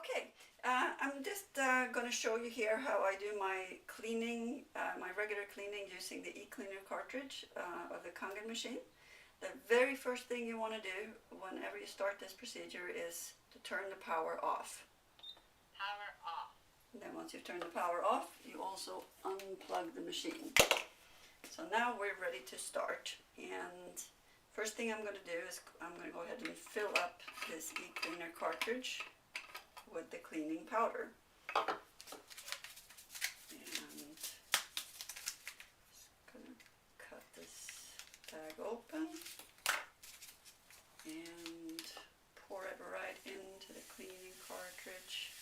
Okay, I'm just going to show you here how I do my cleaning, my regular cleaning using the e-cleaner cartridge of the Kangen machine. The very first thing you want to do whenever you start this procedure is to turn the power off. Power off. And then once you've turned the power off, you also unplug the machine. So now we're ready to start. And first thing I'm going to do is I'm going to go ahead and fill up this e-cleaner cartridge with the cleaning powder. And just going to cut this bag open and pour it right into the cleaning cartridge,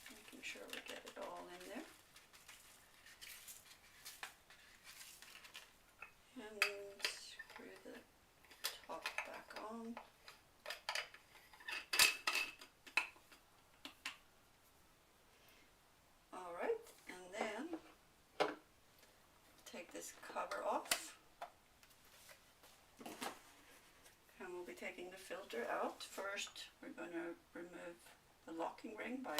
making sure we get it all in there. And screw the top back on. Alright, and then take this cover off. And we'll be taking the filter out. First, we're going to remove the locking ring by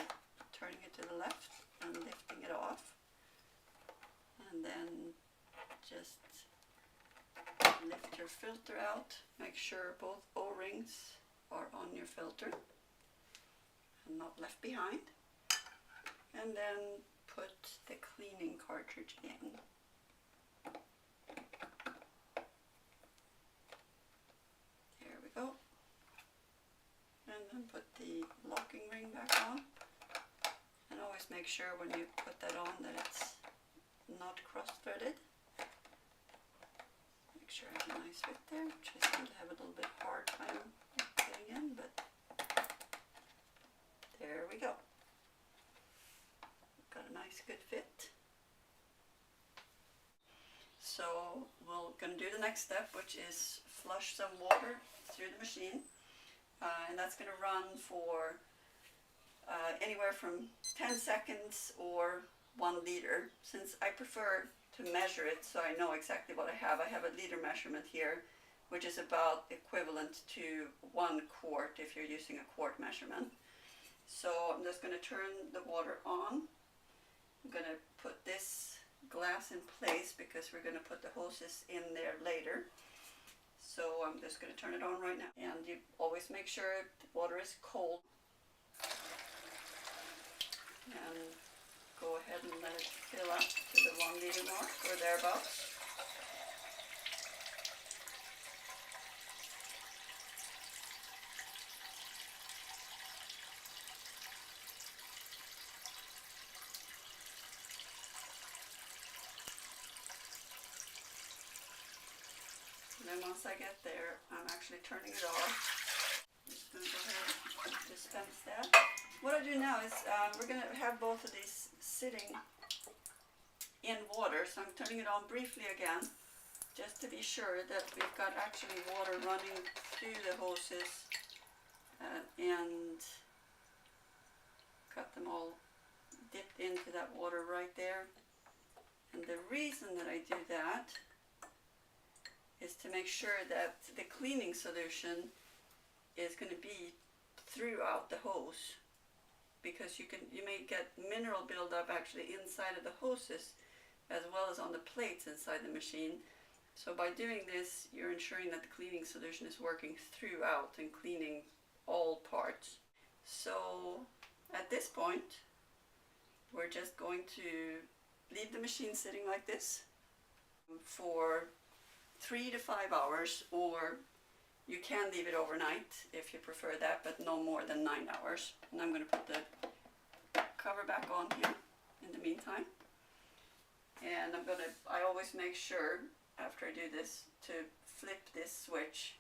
turning it to the left and lifting it off. And then just lift your filter out. Make sure both O-rings are on your filter and not left behind. And then put the cleaning cartridge in. There we go. And then put the locking ring back on. And always make sure when you put that on that it's not cross-threaded. Make sure I have a nice fit there, which I seem to have a little bit hard time getting in, but there we go. Got a nice good fit. So we're going to do the next step, which is flush some water through the machine, and that's going to run for anywhere from 10 seconds or 1 liter. Since I prefer to measure it so I know exactly what I have a liter measurement here, which is about equivalent to 1 quart if you're using a quart measurement. So I'm just going to turn the water on. I'm going to put this glass in place because we're going to put the hoses in there later. So I'm just going to turn it on right now. And you always make sure the water is cold. And go ahead and let it fill up to the 1 liter mark or thereabouts. And then once I get there, I'm actually turning it off. I'm just going to go ahead and dispense that. What I do now is we're going to have both of these sitting in water, so I'm turning it on briefly again, just to be sure that we've got actually water running through the hoses and got them all dipped into that water right there. And the reason that I do that is to make sure that the cleaning solution is going to be throughout the hose, because you may get mineral buildup actually inside of the hoses as well as on the plates inside the machine. So by doing this, you're ensuring that the cleaning solution is working throughout and cleaning all parts. So at this point, we're just going to leave the machine sitting like this for 3 to 5 hours, or you can leave it overnight if you prefer that, but no more than 9 hours. And I'm going to put the cover back on here in the meantime. And I always make sure after I do this to flip this switch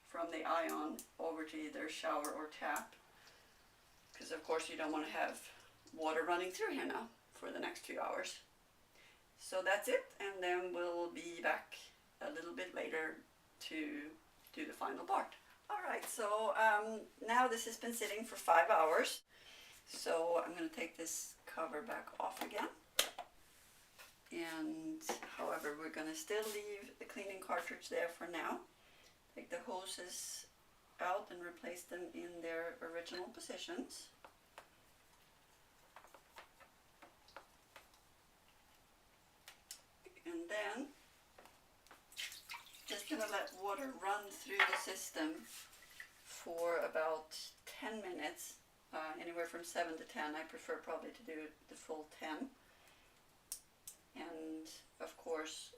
from the ion over to either shower or tap, because of course you don't want to have water running through here now for the next 2 hours. So that's it, and then we'll be back a little bit later to do the final part. Alright, so now this has been sitting for 5 hours. So I'm going to take this cover back off again. And however, we're going to still leave the cleaning cartridge there for now. Take the hoses out and replace them in their original positions. And then just going to let water run through the system for about 10 minutes, anywhere from 7 to 10. I prefer probably to do the full 10. And of course,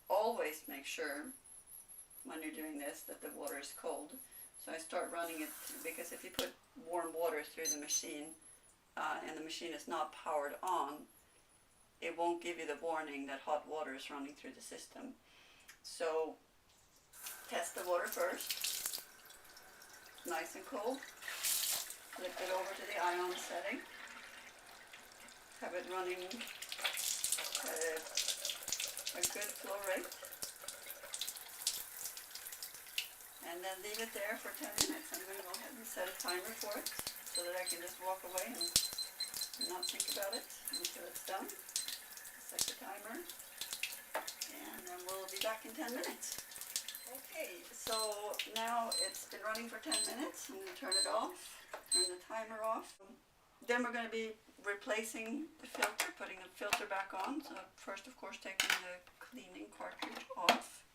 always make sure when you're doing this that the water is cold. So I start running it, because if you put warm water through the machine and the machine is not powered on, it won't give you the warning that hot water is running through the system. So test the water first, nice and cold. Flip it over to the ion setting. Have it running at a good flow rate. And then leave it there for 10 minutes. I'm going to go ahead and set a timer for it so that I can just walk away and not think about it until it's done. Set the timer. And then we'll be back in 10 minutes. Okay, so now it's been running for 10 minutes. I'm going to turn it off, turn the timer off. Then we're going to be replacing the filter, putting the filter back on. So first, of course, taking the cleaning cartridge off,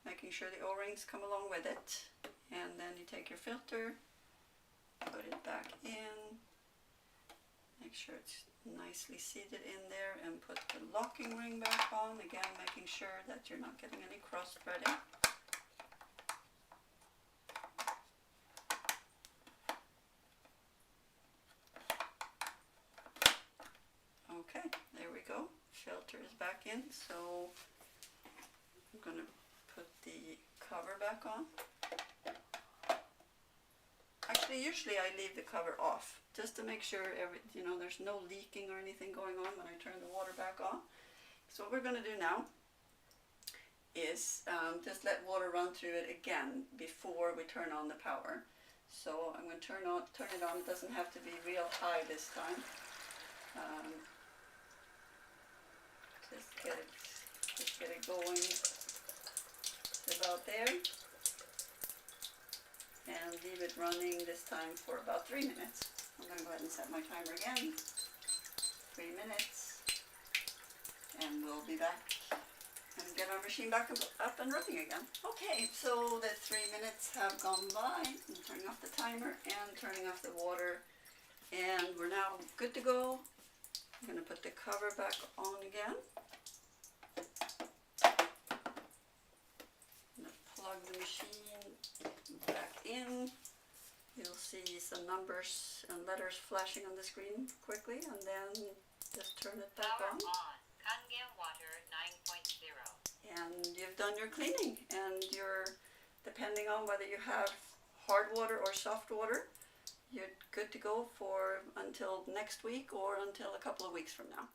making sure the O-rings come along with it. And then you take your filter, put it back in, make sure it's nicely seated in there, and put the locking ring back on, again making sure that you're not getting any cross threading. Okay, there we go, filter is back in, so I'm going to put the cover back on. Actually, usually I leave the cover off, just to make sure there's no leaking or anything going on when I turn the water back on. So what we're going to do now is just let water run through it again before we turn on the power. So I'm going to turn it on. It doesn't have to be real high this time. Just get it going to about there. And leave it running this time for about 3 minutes. I'm going to go ahead and set my timer again. 3 minutes. And we'll be back and get our machine back up and running again. Okay, so the 3 minutes have gone by. I'm turning off the timer and turning off the water. And we're now good to go. I'm going to put the cover back on again. I'm going to plug the machine back in. You'll see some numbers and letters flashing on the screen quickly, and then just turn it back Power on. Kangen Water 9.0. And you've done your cleaning, and depending on whether you have hard water or soft water, you're good to go for until next week or until a couple of weeks from now.